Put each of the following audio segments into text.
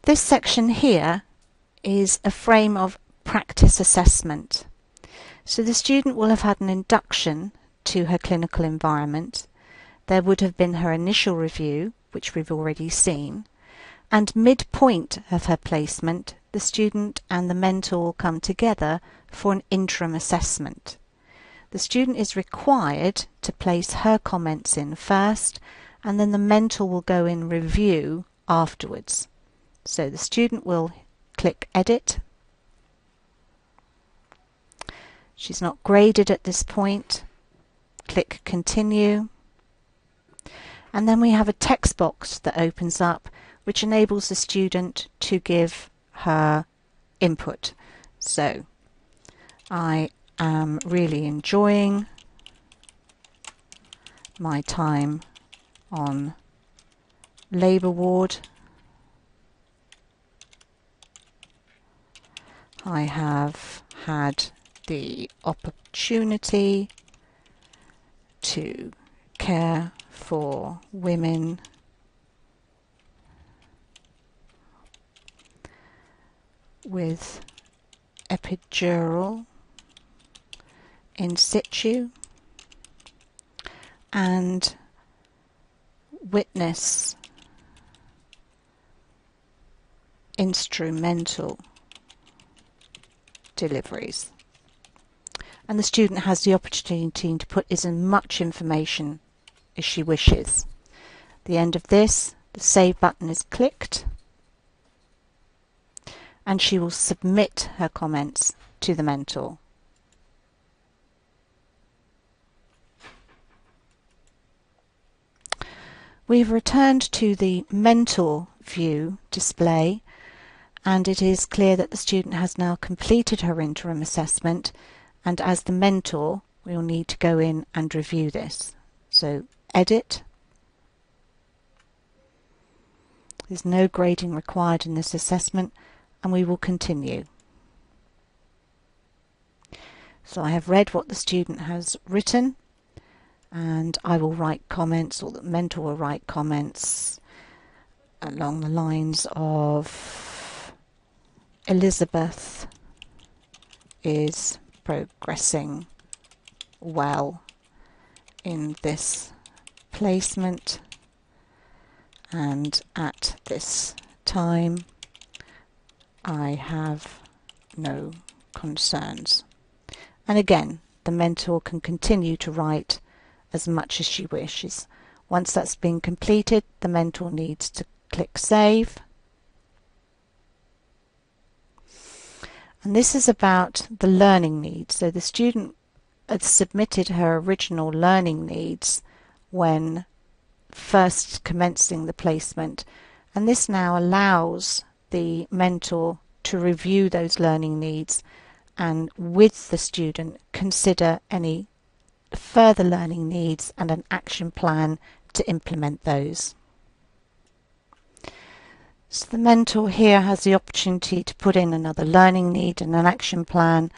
This section here is a frame of practice assessment. So the student will have had an induction to her clinical environment. There would have been her initial review, which we've already seen, and midpoint of her placement, the student and the mentor will come together for an interim assessment. The student is required to place her comments in first, and then the mentor will go in review afterwards. So the student will click Edit. She's not graded at this point. Click Continue. And then we have a text box that opens up, which enables the student to give her input. So, I am really enjoying my time on labour ward. I have had the opportunity to care for women with epidural in situ and witness instrumental deliveries. And the student has the opportunity to put as much information as she wishes. At the end of this, the Save button is clicked, and she will submit her comments to the mentor. We've returned to the mentor view display, and it is clear that the student has now completed her interim assessment, and as the mentor we will need to go in and review this. So Edit. There's no grading required in this assessment, and we will continue. So I have read what the student has written, and I will write comments, or the mentor will write comments along the lines of Elizabeth is progressing well in this placement, and at this time I have no concerns. And again, the mentor can continue to write as much as she wishes. Once that's been completed, the mentor needs to click Save. And this is about the learning needs. So the student had submitted her original learning needs when first commencing the placement, and this now allows the mentor to review those learning needs and with the student consider any further learning needs and an action plan to implement those. So the mentor here has the opportunity to put in another learning need and an action plan,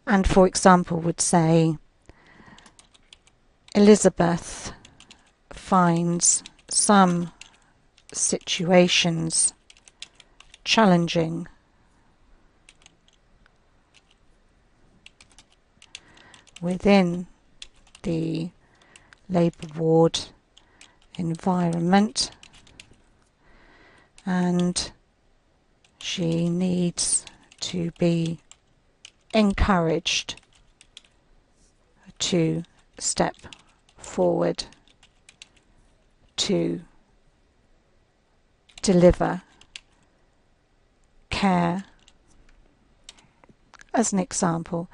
and for example would say Elizabeth finds some situations challenging within the labour ward environment, and she needs to be encouraged to step forward to deliver care, as an example.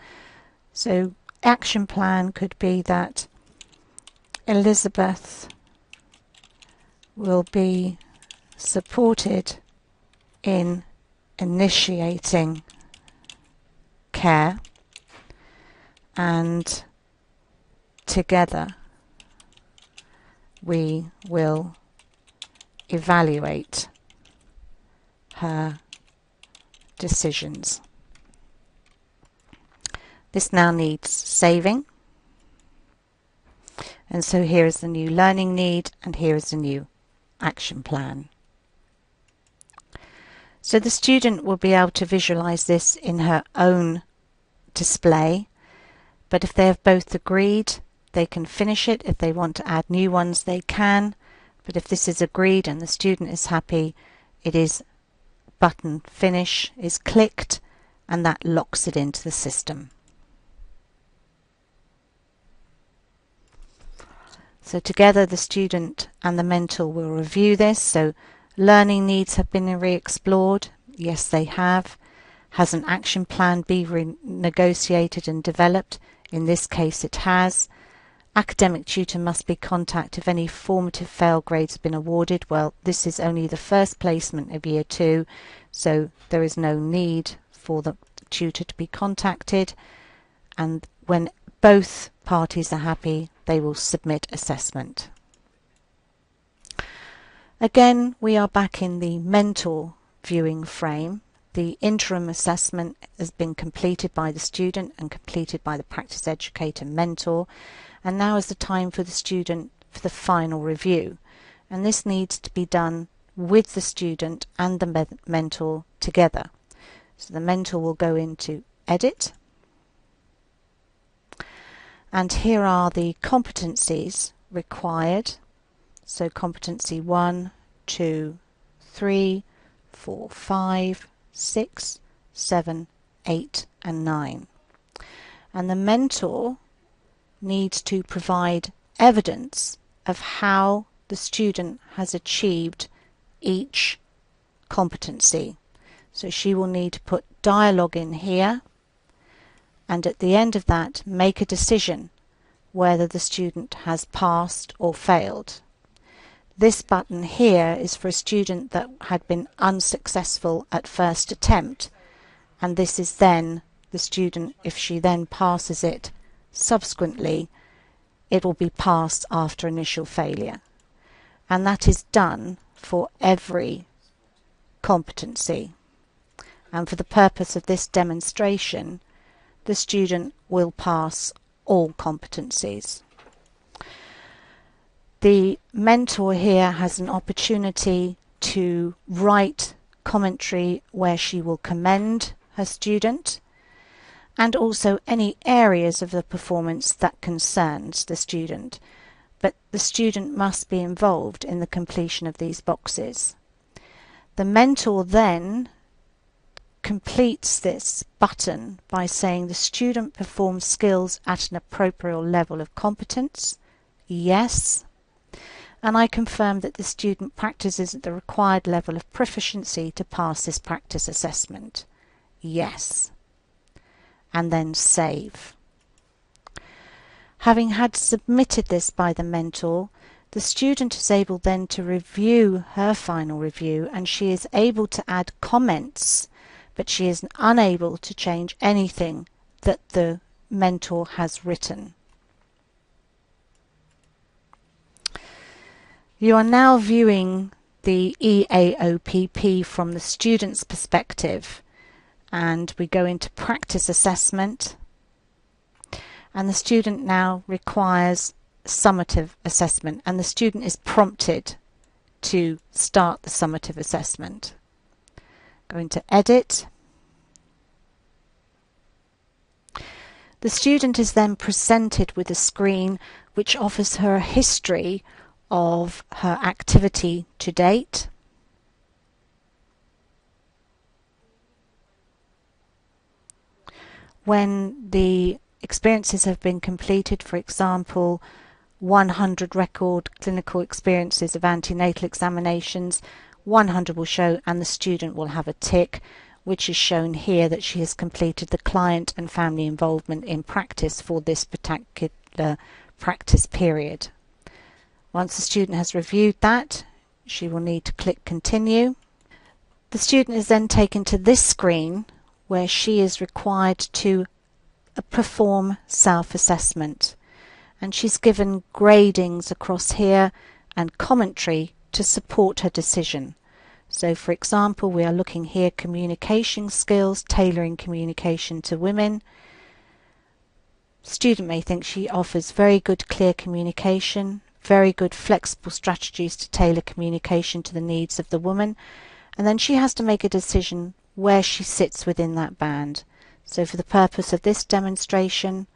So action plan could be that Elizabeth will be supported in initiating care, and together we will evaluate her decisions. This now needs saving, and so here is the new learning need and here is the new action plan. So the student will be able to visualize this in her own display, but if they have both agreed, they can finish it. If they want to add new ones, they can, but if this is agreed and the student is happy, it is button finish is clicked, and that locks it into the system. So together the student and the mentor will review this. So learning needs have been re-explored. Yes, they have. Has an action plan been renegotiated and developed? In this case it has. Academic tutor must be contacted if any formative fail grades have been awarded. Well, this is only the first placement of year 2, so there is no need for the tutor to be contacted, and when both parties are happy, they will submit assessment. Again, we are back in the mentor viewing frame. The interim assessment has been completed by the student and completed by the practice educator mentor, and now is the time for the student for the final review, and this needs to be done with the student and the mentor together. So the mentor will go into edit, and here are the competencies required. So competency 1, 2, 3, 4, 5, 6, 7, 8 and 9. And the mentor needs to provide evidence of how the student has achieved each competency. So she will need to put dialogue in here, and at the end of that make a decision whether the student has passed or failed. This button here is for a student that had been unsuccessful at first attempt, and this is then the student, if she then passes it subsequently, it will be passed after initial failure, and that is done for every competency. And for the purpose of this demonstration, the student will pass all competencies. The mentor here has an opportunity to write commentary where she will commend her student, and also any areas of the performance that concerns the student, but the student must be involved in the completion of these boxes. The mentor then completes this button by saying the student performs skills at an appropriate level of competence, yes, and I confirm that the student practices at the required level of proficiency to pass this practice assessment, yes, and then save. Having had submitted this by the mentor, the student is able then to review her final review, and she is able to add comments, but she is unable to change anything that the mentor has written. You are now viewing the eaopp from the student's perspective, and we go into practice assessment, and the student now requires summative assessment, and the student is prompted to start the summative assessment. Go into edit. The student is then presented with a screen which offers her a history of her activity to date. When the experiences have been completed, for example, 100 record clinical experiences of antenatal examinations, 100 will show, and the student will have a tick, which is shown here that she has completed the client and family involvement in practice for this particular practice period. Once the student has reviewed that, she will need to click continue. The student is then taken to this screen where she is required to perform self-assessment, and she's given gradings across here and commentary to support her decision. So for example, we are looking here, communication skills, tailoring communication to women. Student may think she offers very good clear communication, very good flexible strategies to tailor communication to the needs of the woman, and then she has to make a decision where she sits within that band. So for the purpose of this demonstration,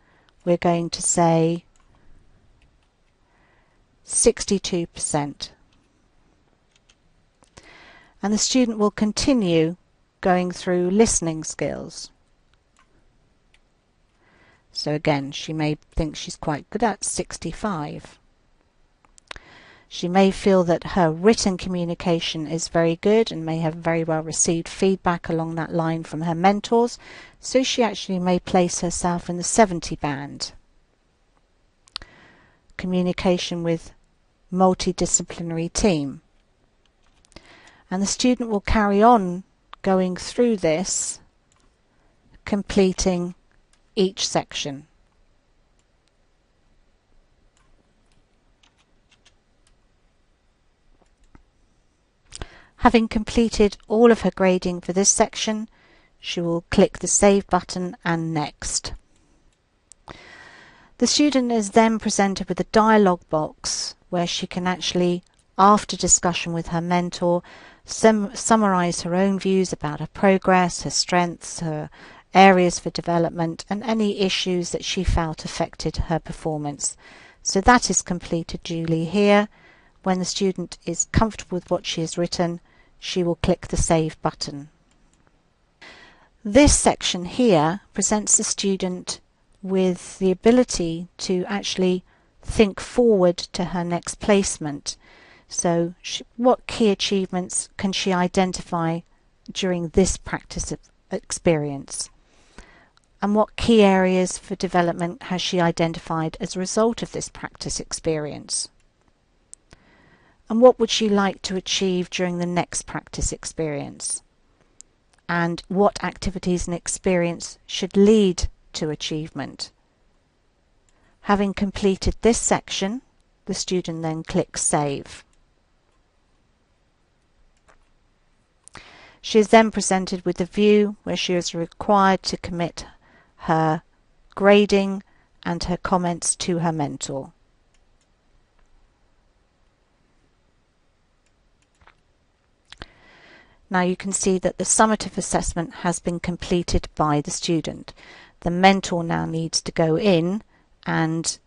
we're going to say 62%. And the student will continue going through listening skills. So again, she may think she's quite good at 65. She may feel that her written communication is very good and may have very well received feedback along that line from her mentors, so she actually may place herself in the 70 band. Communication with multidisciplinary team. And the student will carry on going through this, completing each section. Having completed all of her grading for this section, she will click the Save button and Next. The student is then presented with a dialog box where she can actually, after discussion with her mentor, summarize her own views about her progress, her strengths, her areas for development, and any issues that she felt affected her performance. So that is completed duly here. When the student is comfortable with what she has written, she will click the Save button. This section here presents the student with the ability to actually think forward to her next placement. So what key achievements can she identify during this practice experience? And what key areas for development has she identified as a result of this practice experience? And what would she like to achieve during the next practice experience? And what activities and experience should lead to achievement? Having completed this section, the student then clicks Save. She is then presented with a view where she is required to commit her grading and her comments to her mentor. Now you can see that the summative assessment has been completed by the student. The mentor now needs to go in and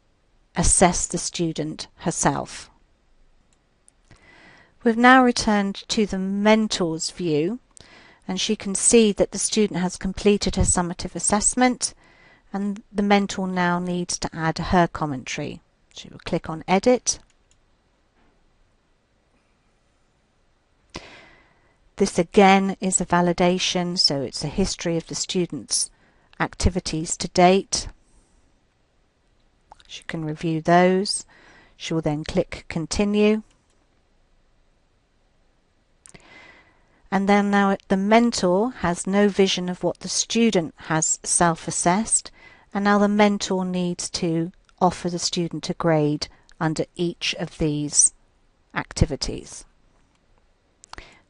assess the student herself. We've now returned to the mentor's view, and she can see that the student has completed her summative assessment, and the mentor now needs to add her commentary. She will click on Edit. This again is a validation, so it's a history of the student's activities to date. She can review those. She will then click Continue. And then now the mentor has no vision of what the student has self-assessed, and now the mentor needs to offer the student a grade under each of these activities.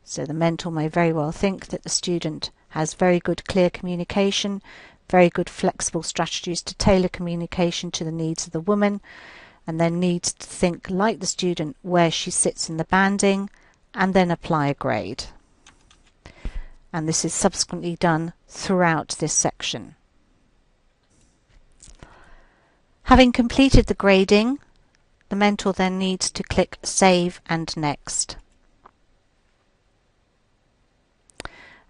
So the mentor may very well think that the student has very good clear communication, very good flexible strategies to tailor communication to the needs of the woman, and then needs to think like the student where she sits in the banding and then apply a grade. And this is subsequently done throughout this section. Having completed the grading, the mentor then needs to click Save and Next.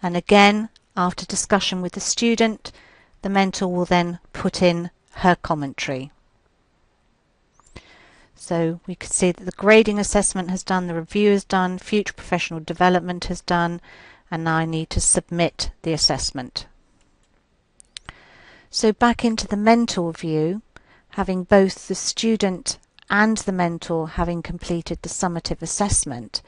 And again, after discussion with the student, the mentor will then put in her commentary. So we can see that the grading assessment has done, the review is done, future professional development has done, and now I need to submit the assessment. So back into the mentor view, having both the student and the mentor having completed the summative assessment,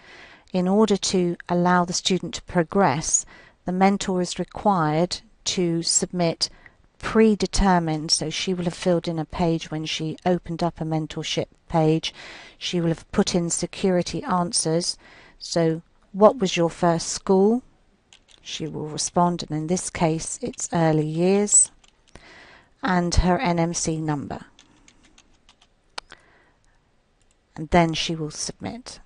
in order to allow the student to progress, the mentor is required to submit predetermined, so she will have filled in a page when she opened up a mentorship page. She will have put in security answers. So what was your first school? She will respond, and in this case it's early years, and her NMC number. And then she will submit.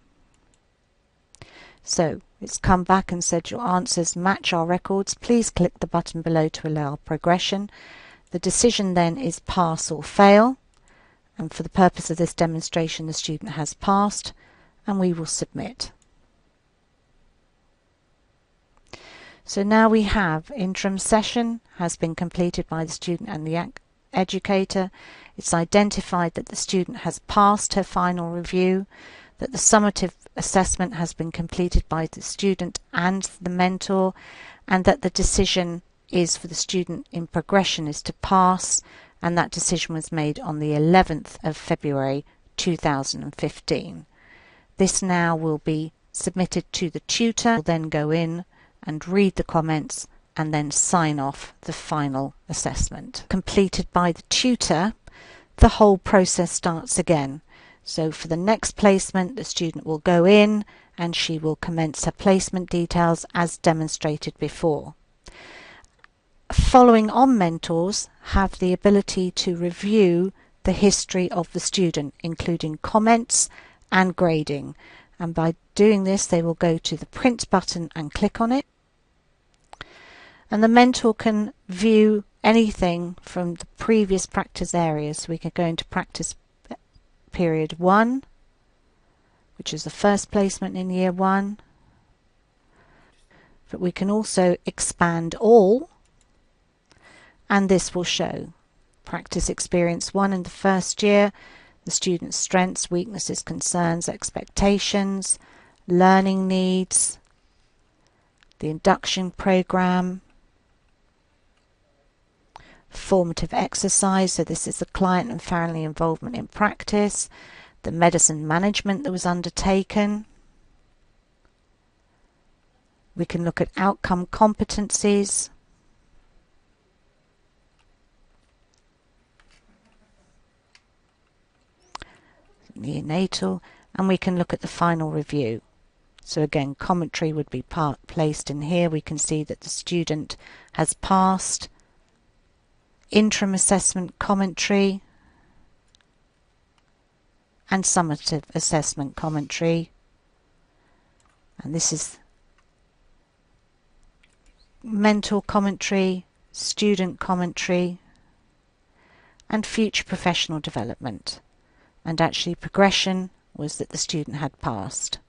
So It's come back and said your answers match our records. Please click the button below to allow progression. The decision then is pass or fail, and for the purpose of this demonstration the student has passed, and we will submit. So now we have interim session has been completed by the student and the educator. It's identified that the student has passed her final review, that the summative assessment has been completed by the student and the mentor, and that the decision is for the student in progression is to pass, and that decision was made on the 11th of February 2015. This now will be submitted to the tutor, will then go in and read the comments and then sign off the final assessment. Completed by the tutor, the whole process starts again. So for the next placement, the student will go in and she will commence her placement details as demonstrated before. Following on mentors have the ability to review the history of the student, including comments and grading. And by doing this, they will go to the print button and click on it. And the mentor can view anything from the previous practice areas. So we can go into practice period 1, which is the first placement in year 1. But we can also expand all, and this will show practice experience 1 in the first year, the student's strengths, weaknesses, concerns, expectations, learning needs, the induction program, formative exercise, so this is the client and family involvement in practice, the medicine management that was undertaken. We can look at outcome competencies, neonatal, and we can look at the final review. So again, commentary would be placed in here. We can see that the student has passed. Interim assessment commentary and summative assessment commentary, and this is mentor commentary, student commentary, and future professional development. And actually progression was that the student had passed.